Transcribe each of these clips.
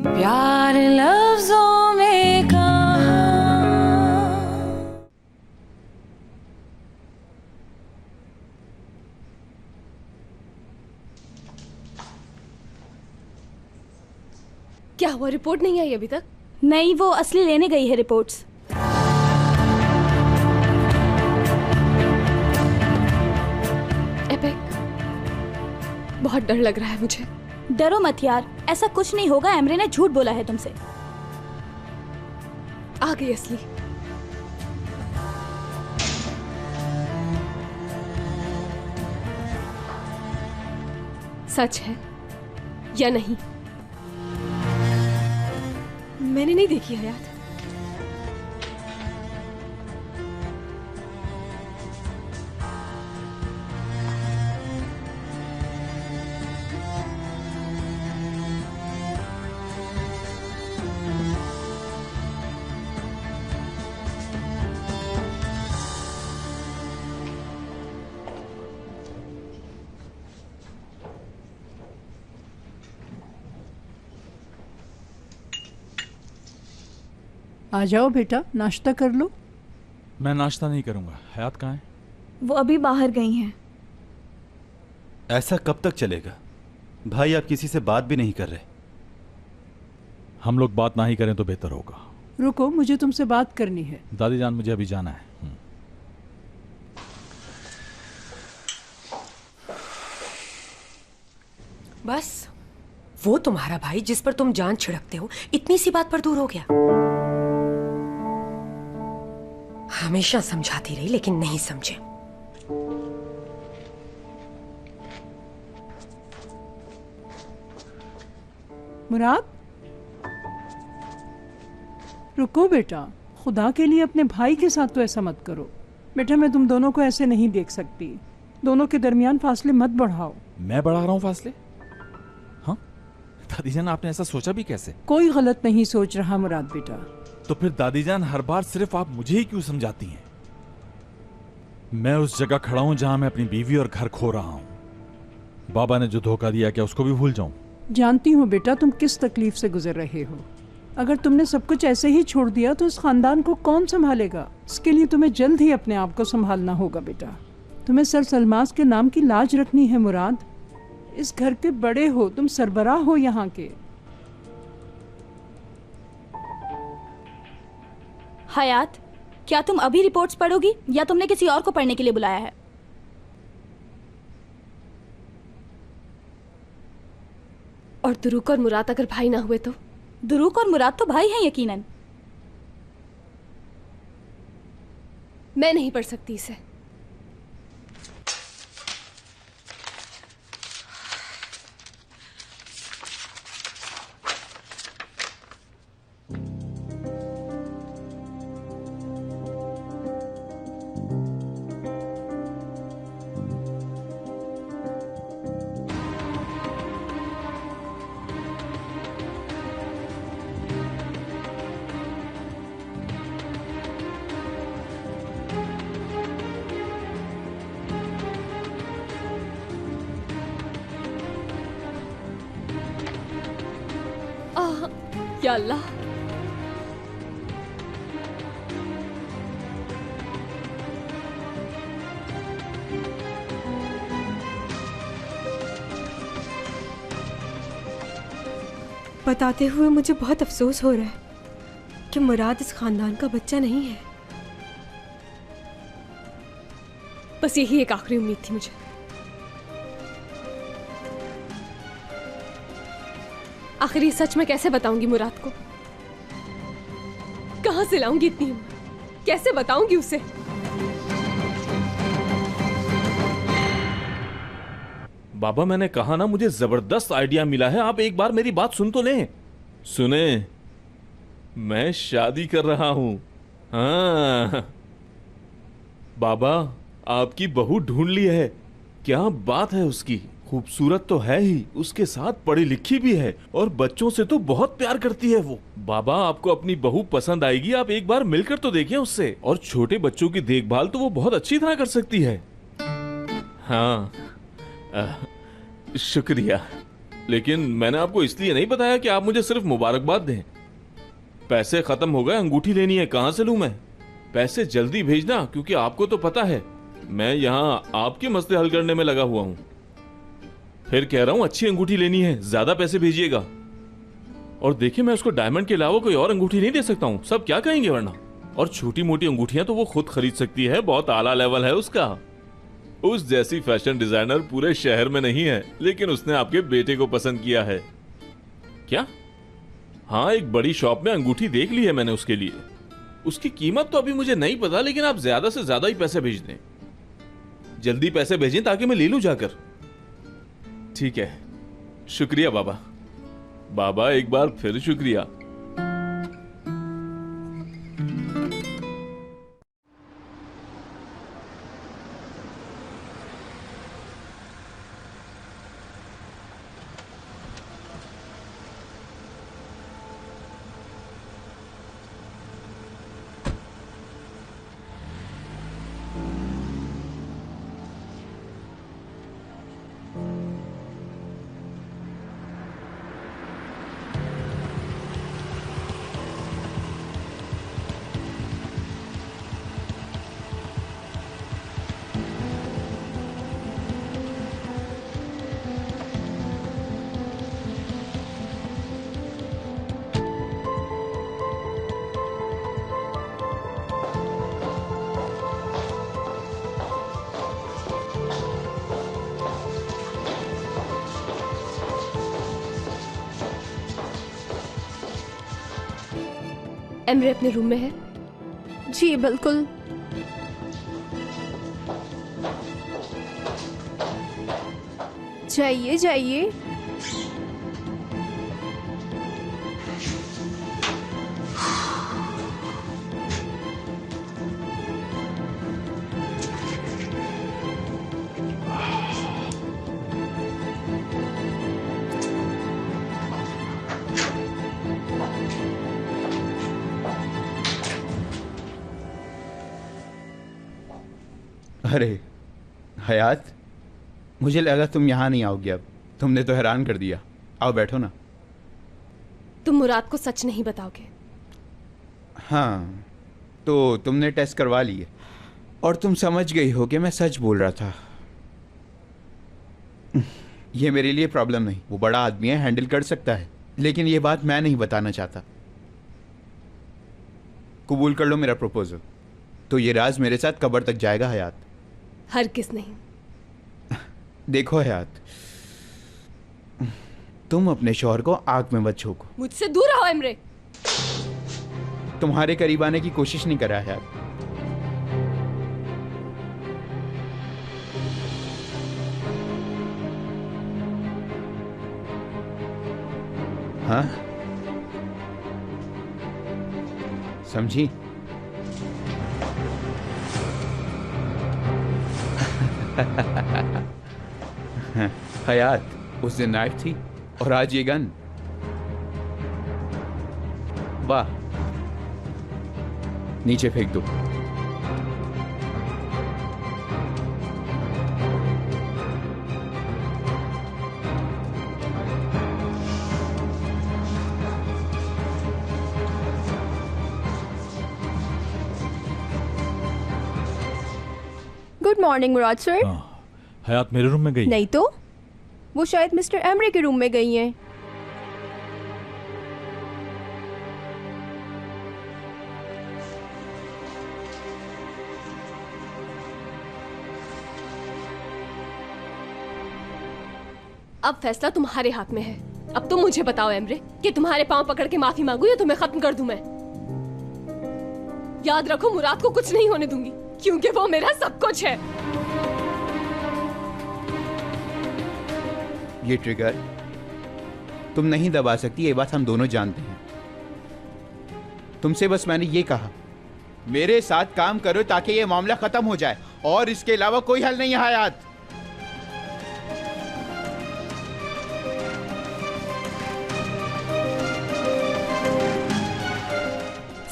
प्यार लफ्जों में कहा। क्या हुआ, रिपोर्ट नहीं आई अभी तक? नहीं, वो असली लेने गई है रिपोर्ट्स। एपिक, बहुत डर लग रहा है मुझे। डरो मत यार, ऐसा कुछ नहीं होगा। एमरे ने झूठ बोला है तुमसे। आ गई असली। सच है या नहीं? मैंने नहीं देखी हयात। आ जाओ बेटा, नाश्ता कर लो। मैं नाश्ता नहीं करूंगा। हयात कहाँ है? वो अभी बाहर गई हैं। ऐसा कब तक चलेगा? भाई आप किसी से बात भी नहीं कर रहे। हम लोग बात ना ही करें तो बेहतर होगा। रुको, मुझे तुमसे बात करनी है। दादी जान, मुझे अभी जाना है। बस वो तुम्हारा भाई जिस पर तुम जान छिड़कते हो इतनी सी बात पर दूर हो गया। हमेशा समझाती रही लेकिन नहीं समझे। मुराद, रुको बेटा, खुदा के लिए अपने भाई के साथ तो ऐसा मत करो। बेटा, मैं तुम दोनों को ऐसे नहीं देख सकती। दोनों के दरमियान फासले मत बढ़ाओ। मैं बढ़ा रहा हूँ फासले? हाँ दादी जान, आपने ऐसा सोचा भी कैसे? कोई गलत नहीं सोच रहा मुराद बेटा। तो फिर दादी जान, हर बार सिर्फ आप मुझे ही क्यों समझाती हैं? मैं उस जगह खड़ा हूं जहां मैं अपनी बीवी और घर खो रहा हूं। बाबा ने जो धोखा दिया, क्या उसको भी भूल जाऊं? जानती हूँ बेटा तुम किस तकलीफ से गुजर रहे हो। अगर तुमने सब कुछ ऐसे ही छोड़ दिया तो इस खानदान को कौन संभालेगा? इसके लिए तुम्हें जल्द ही अपने आप को संभालना होगा बेटा। तुम्हें सर सलमास के नाम की लाज रखनी है मुराद। इस घर के बड़े हो, तुम सरबराह हो यहाँ के। हयात, क्या तुम अभी रिपोर्ट्स पढ़ोगी या तुमने किसी और को पढ़ने के लिए बुलाया है? और दुरूक और मुराद अगर भाई ना हुए तो? दुरूक और मुराद तो भाई हैं यकीनन। मैं नहीं पढ़ सकती इसे। या अल्लाह, बताते हुए मुझे बहुत अफसोस हो रहा है कि मुराद इस खानदान का बच्चा नहीं है। बस यही एक आखिरी उम्मीद थी मुझे। आखिर ये सच मैं कैसे बताऊंगी मुराद को? कहां से लाऊंगी इतनी हिम्मत? कैसे बताऊंगी उसे? बाबा, मैंने कहा ना, मुझे जबरदस्त आइडिया मिला है। आप एक बार मेरी बात सुन तो लें। सुने, मैं शादी कर रहा हूं। हाँ बाबा, आपकी बहू ढूंढ ली है। क्या बात है उसकी। खूबसूरत तो है ही, उसके साथ पढ़ी लिखी भी है और बच्चों से तो बहुत प्यार करती है वो। बाबा, आपको अपनी बहू पसंद आएगी। आप एक बार मिलकर तो देखिए उससे। और छोटे बच्चों की देखभाल तो वो बहुत अच्छी तरह कर सकती है। हाँ, शुक्रिया। लेकिन मैंने आपको इसलिए नहीं बताया कि आप मुझे सिर्फ मुबारकबाद दें। पैसे खत्म हो गए, अंगूठी लेनी है, कहां से लूं मैं? पैसे जल्दी भेजना, क्योंकि आपको तो पता है मैं यहाँ आपके मसले हल करने में लगा हुआ हूं। फिर कह रहा हूं अच्छी अंगूठी लेनी है, ज्यादा पैसे भेजिएगा। और देखिए, मैं उसको डायमंड के अलावा कोई और अंगूठी नहीं दे सकता हूं, सब क्या कहेंगे वरना। और छोटी मोटी अंगूठियां तो वो खुद खरीद सकती है, बहुत आला लेवल है उसका। उस जैसी फैशन डिजाइनर पूरे शहर में नहीं है, लेकिन उसने आपके बेटे को पसंद किया है। क्या? हाँ, एक बड़ी शॉप में अंगूठी देख ली है मैंने उसके लिए। उसकी कीमत तो अभी मुझे नहीं पता, लेकिन आप ज्यादा से ज्यादा ही पैसे भेज दें। जल्दी पैसे भेजें ताकि मैं ले लूं जाकर। ठीक है, शुक्रिया बाबा। बाबा, एक बार फिर शुक्रिया। एमरे अपने रूम में है? जी बिल्कुल। जाइए जाइए। अरे हयात, मुझे लगा तुम यहाँ नहीं आओगे। अब तुमने तो हैरान कर दिया। आओ बैठो ना। तुम मुराद को सच नहीं बताओगे? हाँ, तो तुमने टेस्ट करवा लिए और तुम समझ गई हो कि मैं सच बोल रहा था। ये मेरे लिए प्रॉब्लम नहीं, वो बड़ा आदमी है, हैंडल कर सकता है, लेकिन ये बात मैं नहीं बताना चाहता। कबूल कर लो मेरा प्रपोजल, तो ये राज मेरे साथ कब्र तक जाएगा हयात। हरगिज़ नहीं। देखो हयात, तुम अपने शौहर को आग में मत झोंको। मुझसे दूर रहो एमरे। तुम्हारे करीब आने की कोशिश नहीं कर रहा हयात। हाँ, समझी? हयात, उस दिन नाइफ थी और आज ये गन। वाह, नीचे फेंक दो। गुड मॉर्निंग मुराद सर। हयात मेरे रूम में गई? नहीं तो, वो शायद मिस्टर एमरे के रूम में गई हैं। अब फैसला तुम्हारे हाथ में है। अब तुम मुझे बताओ एमरे कि तुम्हारे पांव पकड़ के माफी मांगू या तुम्हें खत्म कर दूं मैं। याद रखो, मुराद को कुछ नहीं होने दूंगी, क्योंकि वो मेरा सब कुछ है। ये ट्रिगर तुम नहीं दबा सकती, ये बात हम दोनों जानते हैं। तुमसे बस मैंने ये कहा, मेरे साथ काम करो ताकि ये मामला खत्म हो जाए, और इसके अलावा कोई हल नहीं है हयात।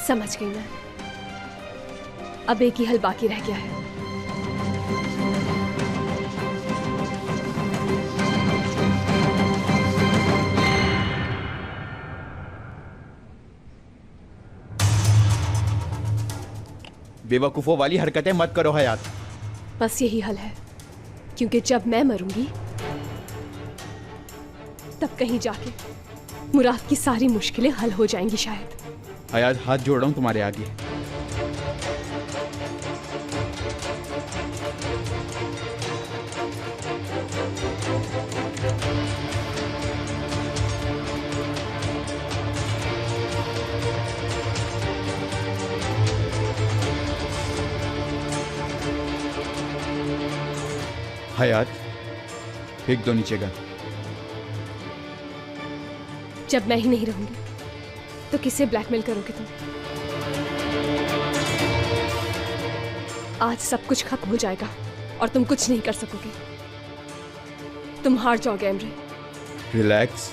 समझ गई मैं। अब एक ही हल बाकी रह गया है। बेवकूफ़ों वाली हरकतें मत करो हयात। बस यही हल है, क्योंकि जब मैं मरूंगी तब कहीं जाके मुराद की सारी मुश्किलें हल हो जाएंगी शायद। हयात, हाथ जोड़ रहा हूँ तुम्हारे आगे। हयात, फेंक दो नीचे का। जब मैं ही नहीं रहूंगी तो किससे ब्लैकमेल करोगे तुम? आज सब कुछ खत्म हो जाएगा और तुम कुछ नहीं कर सकोगे। तुम हार जाओगे एमरे। रिलैक्स।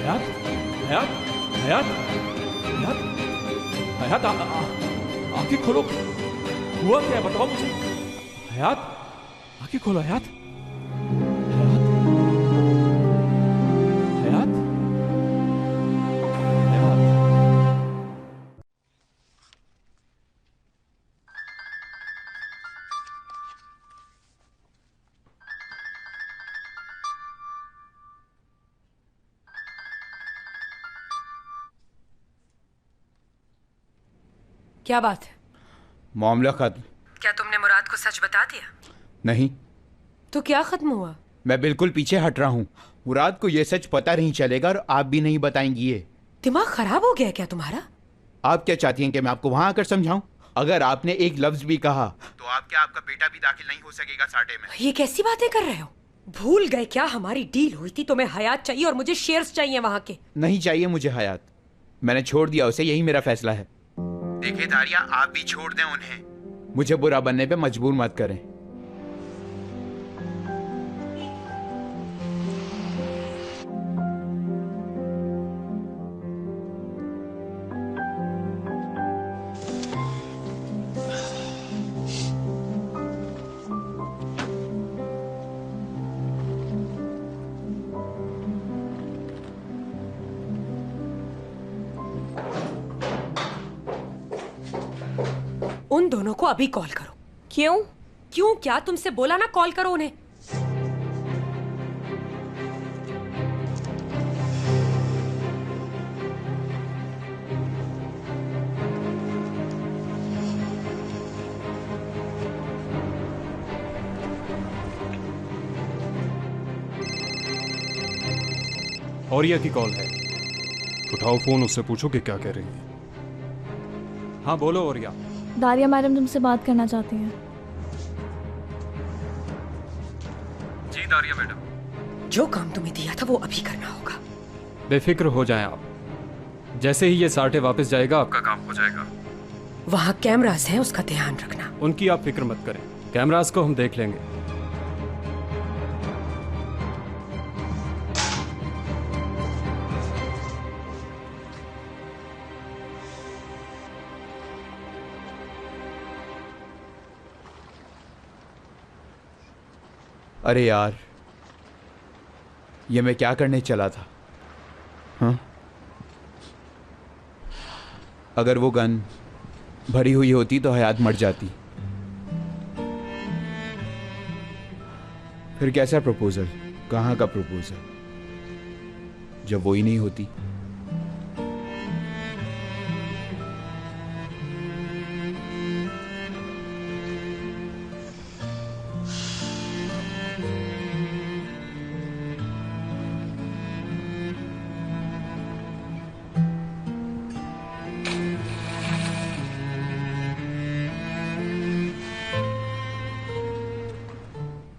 हयात, हयात, हयात, हयात, आंखें खोलो। हुआ क्या है बताओ मुझे। हयात, आंखें खोलो। हयात, हयात, हयात, हयात। क्या बात है? मामला खत्म। क्या तुमने मुराद को सच बता दिया? नहीं। तो क्या खत्म हुआ? मैं बिल्कुल पीछे हट रहा हूँ। मुराद को ये सच पता नहीं चलेगा और आप भी नहीं बताएंगी ये। दिमाग खराब हो गया क्या तुम्हारा? आप क्या चाहती हैं कि मैं आपको वहां आकर समझाऊं? अगर आपने एक लफ्ज भी कहा तो आपका बेटा भी दाखिल नहीं हो सकेगा साटे में। ये कैसी बातें कर रहे हो? भूल गए क्या हमारी डील हुई थी? तुम्हें हयात चाहिए और मुझे शेयर्स चाहिए वहां के। नहीं चाहिए मुझे हयात, मैंने छोड़ दिया उसे, यही मेरा फैसला है। देखिए दारिया, आप भी छोड़ दें उन्हें। मुझे बुरा बनने पे मजबूर मत करें। उन दोनों को अभी कॉल करो। क्यों? क्यों क्या? तुमसे बोला ना कॉल करो उन्हें। औरिया की कॉल है। उठाओ फोन, उससे पूछो कि क्या कह रही है। हाँ बोलो औरिया। दारिया मैडम तुमसे बात करना चाहती हैं। जी दारिया मैडम। जो काम तुम्हें दिया था वो अभी करना होगा। बेफिक्र हो जाएं आप। जैसे ही ये सार्टे वापस जाएगा आपका काम हो जाएगा। वहाँ कैमरास हैं, उसका ध्यान रखना। उनकी आप फिक्र मत करें, कैमरास को हम देख लेंगे। अरे यार, ये मैं क्या करने चला था? हाँ? अगर वो गन भरी हुई होती तो हयात मर जाती। फिर कैसा प्रपोजल? कहाँ का प्रपोजल जब वो ही नहीं होती?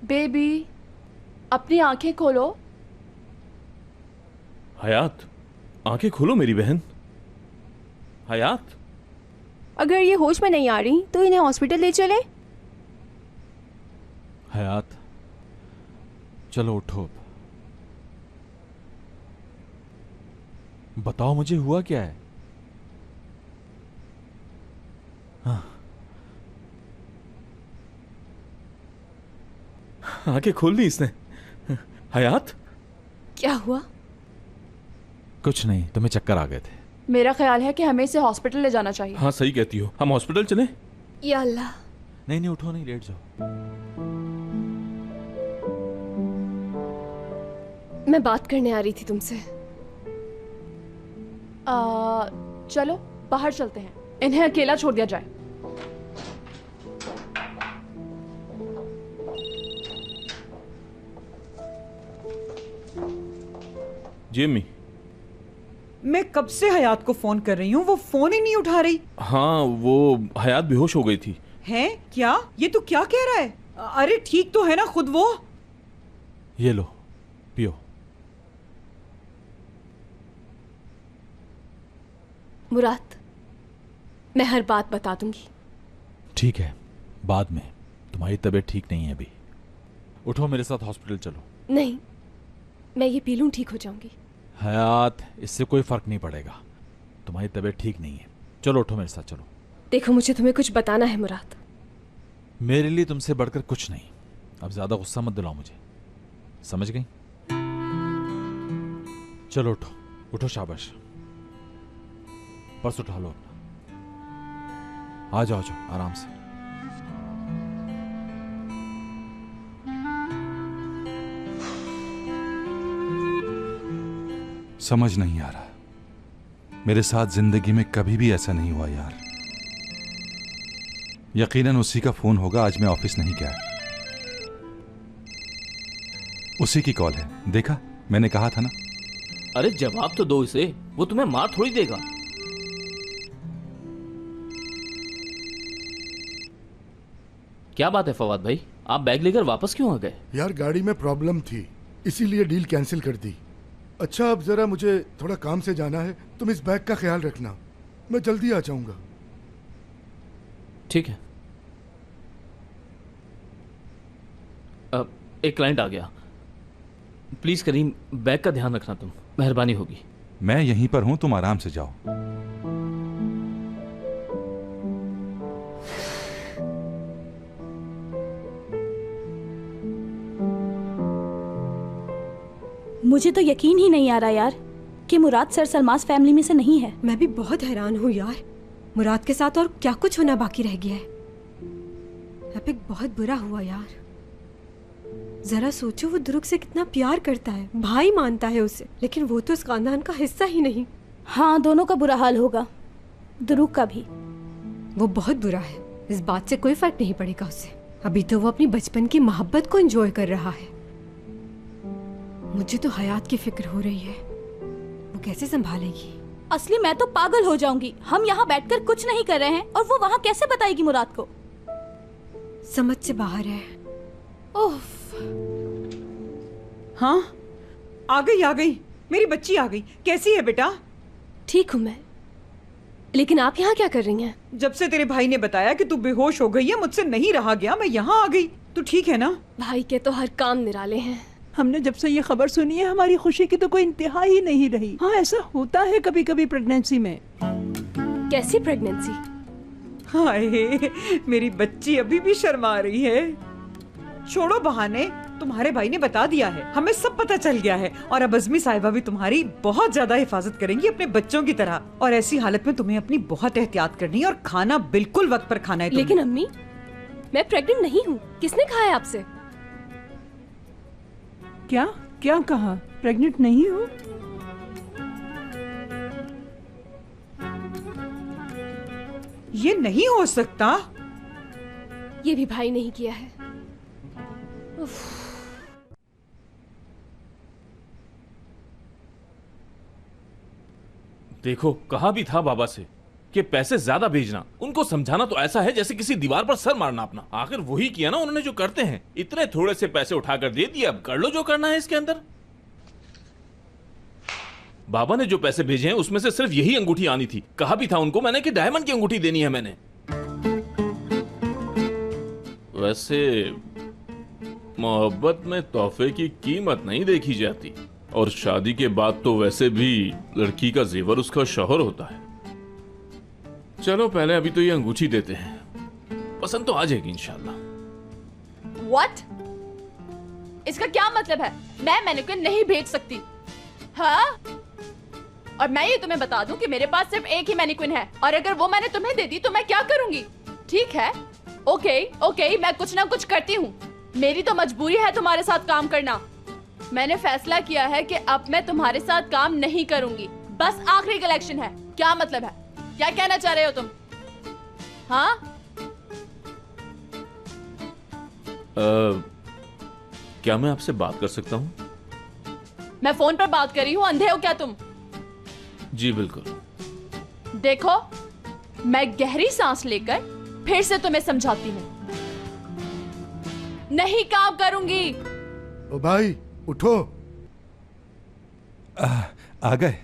बेबी, अपनी आंखें खोलो। हयात, आंखें खोलो मेरी बहन। हयात, अगर ये होश में नहीं आ रही तो इन्हें हॉस्पिटल ले चले। हयात, चलो उठो। बताओ मुझे हुआ क्या है? हाँ। आंखें खोल ली इसने। हयात, क्या हुआ? कुछ नहीं, तुम्हें चक्कर आ गए थे। मेरा ख्याल है कि हमें इसे हॉस्पिटल ले जाना चाहिए। हाँ सही कहती हो, हम हॉस्पिटल चले? या अल्लाह। नहीं नहीं, उठो नहीं, लेट जाओ। मैं बात करने आ रही थी तुमसे। चलो बाहर चलते हैं, इन्हें अकेला छोड़ दिया जाए। जी अम्मी। मैं कब से हयात को फोन कर रही हूँ, वो फोन ही नहीं उठा रही। हाँ, वो हयात बेहोश हो गई थी। हैं? क्या? ये तो क्या कह रहा है? अरे ठीक तो है ना खुद वो? ये लो, पियो। मुराद, मैं हर बात बता दूंगी। ठीक है, बाद में। तुम्हारी तबीयत ठीक नहीं है अभी। उठो, मेरे साथ हॉस्पिटल चलो। नहीं, मैं ये पी लूं, ठीक हो जाऊंगी। हयात, इससे कोई फर्क नहीं पड़ेगा। तुम्हारी तबीयत ठीक नहीं है। चलो उठो, मेरे साथ चलो। देखो, मुझे तुम्हें कुछ बताना है मुराद। मेरे लिए तुमसे बढ़कर कुछ नहीं। अब ज्यादा गुस्सा मत दिलाओ मुझे, समझ गई? चलो उठो, उठो, शाबाश। पर्स उठा लो अपना। आ जाओ, जाओ आराम से। समझ नहीं आ रहा, मेरे साथ जिंदगी में कभी भी ऐसा नहीं हुआ यार। यकीनन उसी का फोन होगा, आज मैं ऑफिस नहीं गया। उसी की कॉल है, देखा? मैंने कहा था ना। अरे जवाब तो दो इसे, वो तुम्हें मार थोड़ी देगा। क्या बात है फवाद भाई, आप बैग लेकर वापस क्यों आ गए? यार गाड़ी में प्रॉब्लम थी, इसीलिए डील कैंसिल कर दी। अच्छा, अब जरा मुझे थोड़ा काम से जाना है, तुम इस बैग का ख्याल रखना, मैं जल्दी आ जाऊंगा। ठीक है। एक क्लाइंट आ गया। प्लीज करीम, बैग का ध्यान रखना, तुम, मेहरबानी होगी। मैं यहीं पर हूं, तुम आराम से जाओ। मुझे तो यकीन ही नहीं आ रहा यार कि मुराद सर सलमास फैमिली में से नहीं है। मैं भी बहुत हैरान हूँ यार, मुराद के साथ और क्या कुछ होना बाकी रह गया है। एपिक बहुत बुरा हुआ यार। जरा सोचो, वो दुरुक से कितना प्यार करता है, भाई मानता है उसे, लेकिन वो तो इस खानदान का हिस्सा ही नहीं। हाँ, दोनों का बुरा हाल होगा, दुरुक का भी। वो बहुत बुरा है, इस बात से कोई फर्क नहीं पड़ेगा उसे। अभी तो वो अपनी बचपन की मोहब्बत को एंजॉय कर रहा है। मुझे तो हयात की फिक्र हो रही है, वो कैसे संभालेगी। असली मैं तो पागल हो जाऊंगी। हम यहाँ बैठकर कुछ नहीं कर रहे हैं और वो वहाँ कैसे बताएगी मुराद को? समझ से बाहर है। ओफ। हाँ, आ गई आ गई। मेरी बच्ची आ गई। कैसी है बेटा? ठीक हूँ मैं, लेकिन आप यहाँ क्या कर रही हैं? जब से तेरे भाई ने बताया कि तू बेहोश हो गई है, मुझसे नहीं रहा गया, मैं यहाँ आ गई। तू ठीक है ना? भाई के तो हर काम निराले हैं। हमने जब से ये खबर सुनी है हमारी खुशी की तो कोई इंतहा ही नहीं रही। हाँ, ऐसा होता है कभी कभी प्रेगनेंसी में। कैसी प्रेगनेंसी? हाय, मेरी बच्ची अभी भी शर्मा रही है। छोड़ो बहाने, तुम्हारे भाई ने बता दिया है, हमें सब पता चल गया है। और अब अज़मी साहिबा भी तुम्हारी बहुत ज्यादा हिफाजत करेंगी अपने बच्चों की तरह। और ऐसी हालत में तुम्हें अपनी बहुत एहतियात करनी है और खाना बिल्कुल वक्त पर खाना है तुम्हें। लेकिन अम्मी, मैं प्रेग्नेंट नहीं हूँ। किसने कहा है आपसे? क्या क्या कहा? प्रेग्नेंट नहीं हो? ये नहीं हो सकता। ये भी भाई नहीं किया है। उफ। देखो, कहा भी था बाबा से कि पैसे ज्यादा भेजना। उनको समझाना तो ऐसा है जैसे किसी दीवार पर सर मारना अपना। आखिर वही किया ना उन्होंने जो करते हैं। इतने थोड़े से पैसे उठाकर दे दिए, अब कर लो जो करना है इसके अंदर। बाबा ने जो पैसे भेजे हैं उसमें से सिर्फ यही अंगूठी आनी थी। कहा भी था उनको मैंने कि डायमंड की अंगूठी देनी है मैंने। वैसे मोहब्बत में तोहफे की कीमत नहीं देखी जाती, और शादी के बाद तो वैसे भी लड़की का जेवर उसका शौहर होता है। चलो पहले अभी तो ये अंगूठी देते हैं, पसंद तो आ जाएगी इंशाल्लाह। What? इसका क्या मतलब है? मैं मैनिक्विन नहीं भेज सकती। हाँ? और मैं ये तुम्हें बता दूं कि मेरे पास सिर्फ एक ही मैनिक्विन है, और अगर वो मैंने तुम्हें दे दी तो मैं क्या करूंगी? ठीक है, ओके, मैं कुछ ना कुछ करती हूँ। मेरी तो मजबूरी है तुम्हारे साथ काम करना। मैंने फैसला किया है कि अब मैं तुम्हारे साथ काम नहीं करूंगी। बस आखिरी कलेक्शन है। क्या मतलब है? क्या कहना चाह रहे हो तुम? हाँ? क्या मैं आपसे बात कर सकता हूँ? मैं फोन पर बात कर रही हूँ, अंधे हो क्या तुम? जी बिल्कुल। देखो, मैं गहरी सांस लेकर फिर से तुम्हें समझाती हूँ। नहीं काम करूंगी। ओ भाई उठो। आ गए?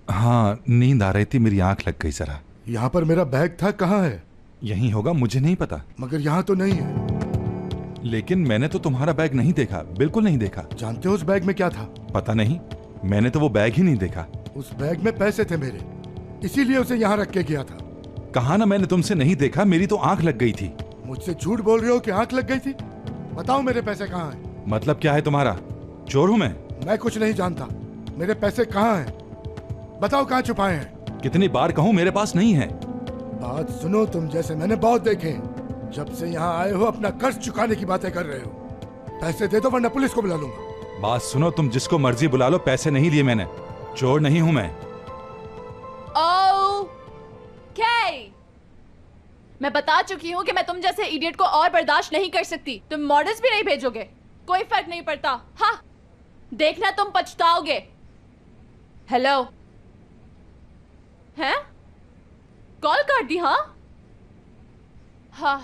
हाँ, नींद आ रही थी, मेरी आंख लग गई जरा। यहाँ पर मेरा बैग था, कहाँ है? यहीं होगा, मुझे नहीं पता। मगर यहाँ तो नहीं है। लेकिन मैंने तो तुम्हारा बैग नहीं देखा, बिल्कुल नहीं देखा। जानते हो उस बैग में क्या था? पता नहीं, मैंने तो वो बैग ही नहीं देखा। उस बैग में पैसे थे मेरे, इसीलिए उसे यहाँ रख के गया था। कहा ना मैंने तुमसे नहीं देखा, मेरी तो आंख लग गई थी। मुझसे झूठ बोल रहे हो कि आंख लग गई थी? बताओ मेरे पैसे कहाँ हैं? मतलब क्या है तुम्हारा? चोर हूँ मैं? मैं कुछ नहीं जानता। मेरे पैसे कहाँ हैं? बताओ कहाँ छुपाए हैं? कितनी बार कहूँ मेरे पास नहीं है। बात सुनो, तुम जैसे मैंने बहुत देखे हैं। जब से यहाँ आए हो अपना कर्ज चुकाने की बातें कर रहे हो। पैसे दे दो वरना पुलिस को बुला लूंगा। बात सुनो, तुम जिसको मर्जी बुला लो, पैसे नहीं लिए मैंने। चोर नहीं हूँ मैं। ओके, मैं बता चुकी हूँ कि मैं तुम जैसे इडियट को और बर्दाश्त नहीं कर सकती। तुम मॉडल्स भी नहीं भेजोगे, कोई फर्क नहीं पड़ता। हाँ, देखना तुम पछताओगे। हेलो, हैं? कॉल कर दी? हाँ हाँ।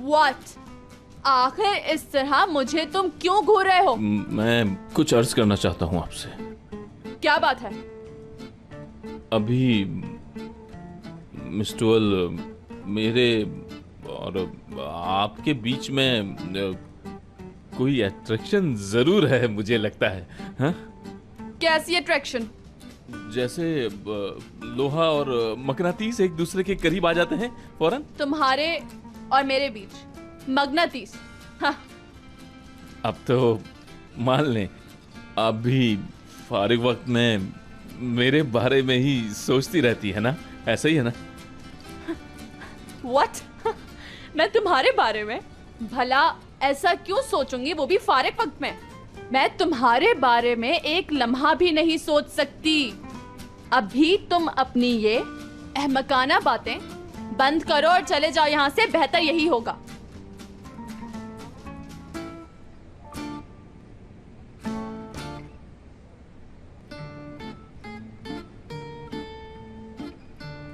What? आखिर इस तरह मुझे तुम क्यों घूर रहे हो? मैं कुछ अर्ज करना चाहता हूँ आपसे। क्या बात है? अभी मिस्टर मेरे और आपके बीच में कोई अट्रैक्शन जरूर है, मुझे लगता है। हाँ? कैसी अट्रैक्शन? जैसे लोहा और मकनातीस एक दूसरे के करीब आ जाते हैं फौरन। तुम्हारे और मेरे बीच मगनातीस? हाँ। अब तो मान लें आप भी फारिग वक्त में मेरे बारे में ही सोचती रहती है ना? ऐसा ही है ना? What? मैं तुम्हारे बारे में? भला ऐसा क्यों सोचूंगी, वो भी फारिग वक्त में? मैं तुम्हारे बारे में एक लम्हा भी नहीं सोच सकती। अभी तुम अपनी ये अहमकाना बातें बंद करो और चले जाओ यहाँ से, बेहतर यही होगा।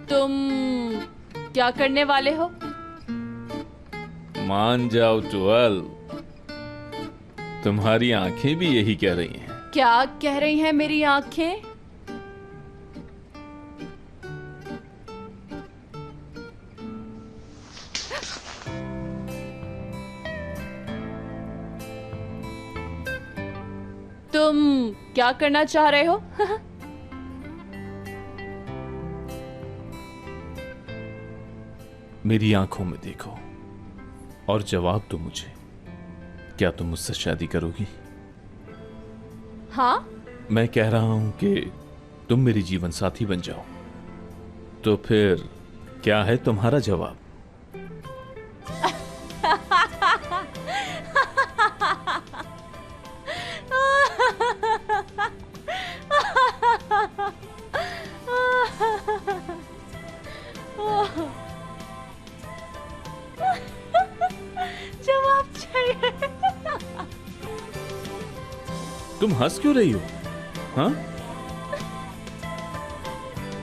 तुम क्या करने वाले हो? मान जाओ ट्वेल्व, तुम्हारी आंखें भी यही कह रही हैं। क्या कह रही हैं मेरी आंखें? तुम क्या करना चाह रहे हो? मेरी आंखों में देखो और जवाब दो मुझे, क्या तुम मुझसे शादी करोगी? हाँ? मैं कह रहा हूं कि तुम मेरी जीवन साथी बन जाओ, तो फिर क्या है तुम्हारा जवाब? जवाब चाहिए। तुम हंस क्यों रही हो? हाँ?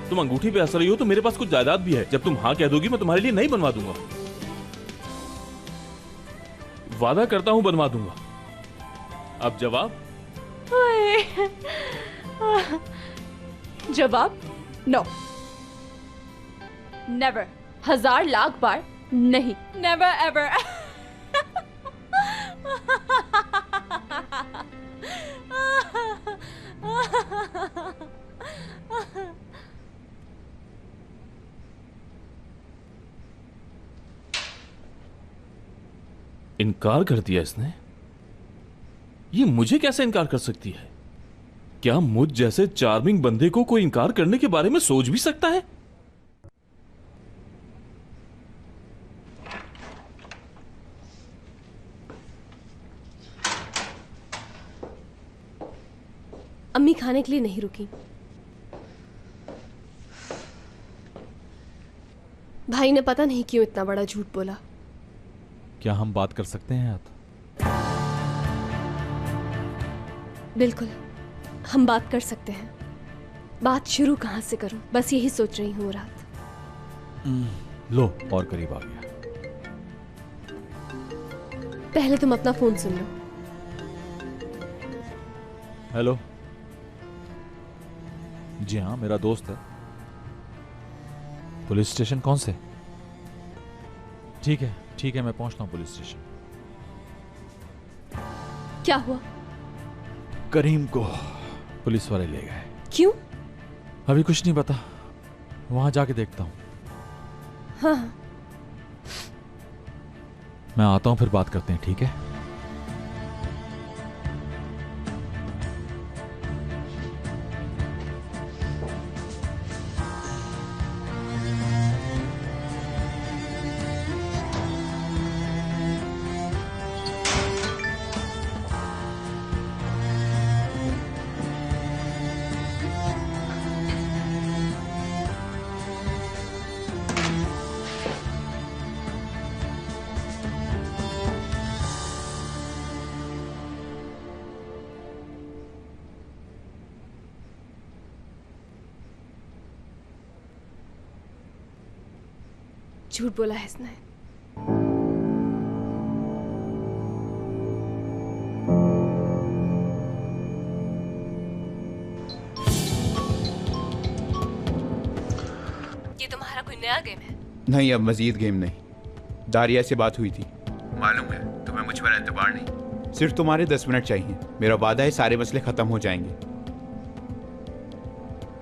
तुम अंगूठी पे हंस रही हो तो मेरे पास कुछ जायदाद भी है। जब तुम हाँ कह दोगी मैं तुम्हारे लिए नहीं बनवा दूंगा। वादा करता हूं बनवा दूंगा। अब जवाब? जवाब नो, नेवर, 1000 लाख बार नहीं, नेवर एवर। इनकार कर दिया इसने? ये मुझे कैसे इनकार कर सकती है? क्या मुझ जैसे चार्मिंग बंदे को कोई इनकार करने के बारे में सोच भी सकता है? अम्मी खाने के लिए नहीं रुकी। भाई ने पता नहीं क्यों इतना बड़ा झूठ बोला। क्या हम बात कर सकते हैं आप? बिल्कुल, हम बात कर सकते हैं। बात शुरू कहां से करूं, बस यही सोच रही हूं रात। लो और करीब आ गया। पहले तुम अपना फोन सुन लो। हेलो। जी हाँ, मेरा दोस्त है। पुलिस स्टेशन कौन से? ठीक है ठीक है, मैं पहुंचता हूं पुलिस स्टेशन। क्या हुआ? करीम को पुलिस वाले ले गए। क्यों? अभी कुछ नहीं पता, वहां जाके देखता हूं। हाँ। मैं आता हूं, फिर बात करते हैं, ठीक है? झूठ बोला है इसने। ये तुम्हारा कोई नया गेम है? नहीं, अब मजीद गेम नहीं। दारिया से बात हुई थी। मालूम है तुम्हें मुझ पर एतबार नहीं। सिर्फ तुम्हारे 10 मिनट चाहिए। मेरा वादा है सारे मसले खत्म हो जाएंगे।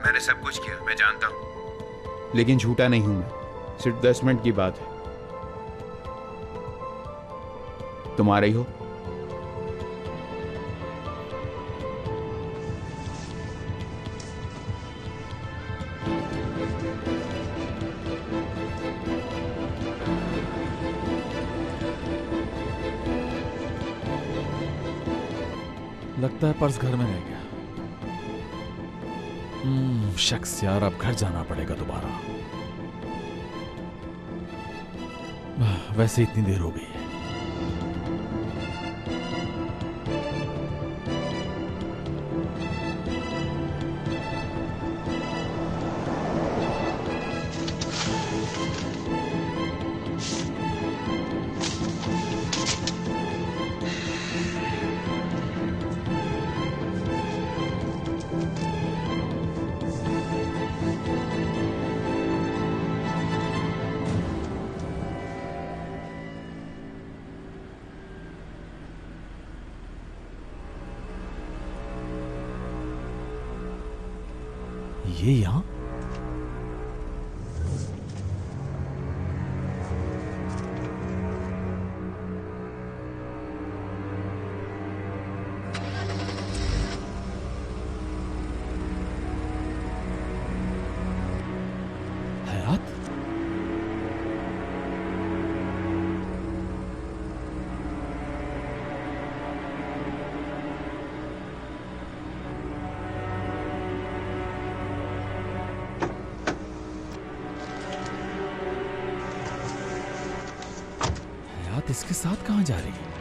मैंने सब कुछ किया, मैं जानता हूँ, लेकिन झूठा नहीं हूं मैं। सिर्फ 10 मिनट की बात है। तुम आ रही हो? लगता है पर्स घर में रह गया। शख्स यार, अब घर जाना पड़ेगा दोबारा। वैसे इतनी देर हो गई है। ये यहाँ? हयात? हयात इसके साथ कहां जा रही है?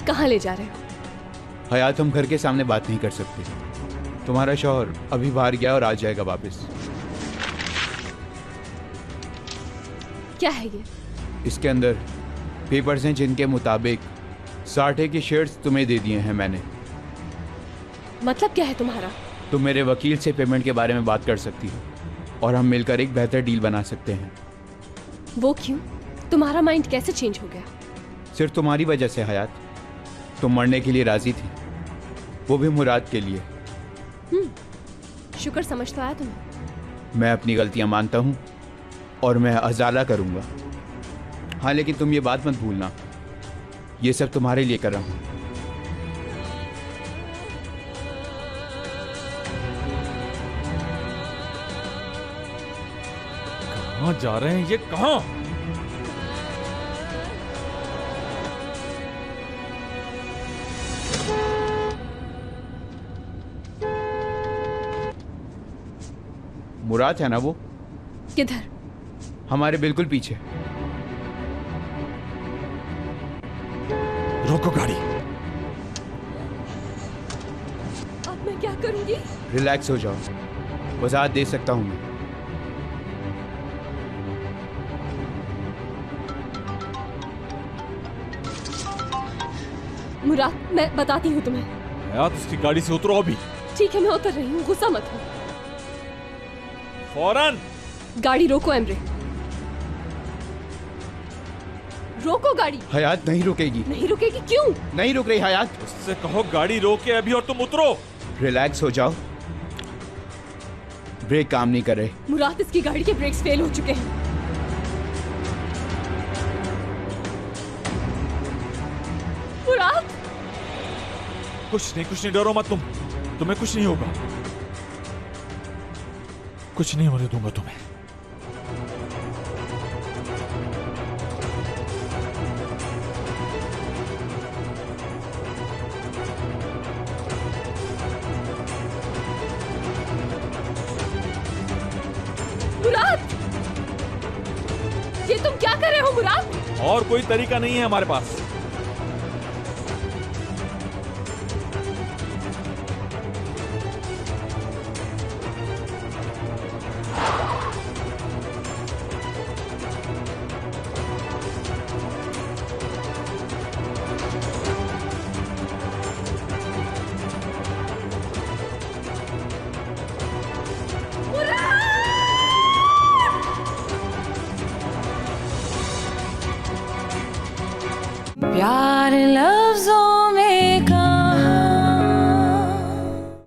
कहाँ ले जा रहे हो? हयात, हम घर के सामने बात नहीं कर सकते। तुम्हारा शौहर अभी बाहर गया और आ जाएगा वापस। क्या है ये? इसके अंदर पेपर्स हैं जिनके मुताबिक 60 के शेयर्स तुम्हें दे दिए हैं मैंने। मतलब क्या है तुम्हारा? तुम मेरे वकील से पेमेंट के बारे में बात कर सकती हो और हम मिलकर एक बेहतर डील बना सकते हैं। वो क्यों? तुम्हारा माइंड कैसे चेंज हो गया? सिर्फ तुम्हारी वजह से हयात। तुम मरने के लिए राजी थी, वो भी मुराद के लिए। शुक्र समझ तो आया तुम्हें। मैं अपनी गलतियां मानता हूं और मैं अजाला करूंगा। हाँ, लेकिन तुम ये बात मत भूलना, ये सब तुम्हारे लिए कर रहा हूं। कहां जा रहे हैं ये? कहां? मुराद है ना वो? किधर? हमारे बिल्कुल पीछे। रोको गाड़ी। अब मैं क्या करूंगी? रिलैक्स हो जाओ, वजाहत दे सकता हूं मैं। मुराद, मैं बताती हूँ तुम्हें। हयात, उसकी गाड़ी से उतरो अभी। ठीक है, मैं उतर रही हूँ, गुस्सा मत हो। फौरन गाड़ी रोको एमरे, रोको गाड़ी। हयात नहीं रुकेगी। नहीं रुकेगी? क्यों नहीं रुक रही हयात? उससे कहो गाड़ी रोके अभी और तुम उतरो। रिलैक्स हो जाओ, ब्रेक काम नहीं कर रहे। मुराद, इसकी गाड़ी के ब्रेक्स फेल हो चुके हैं। मुराद! कुछ नहीं, डरो मत तुम। तुम्हें कुछ नहीं होगा। कुछ नहीं होने दूंगा तुम्हें। मुराद! ये तुम क्या कर रहे हो मुराद? और कोई तरीका नहीं है हमारे पास। प्यार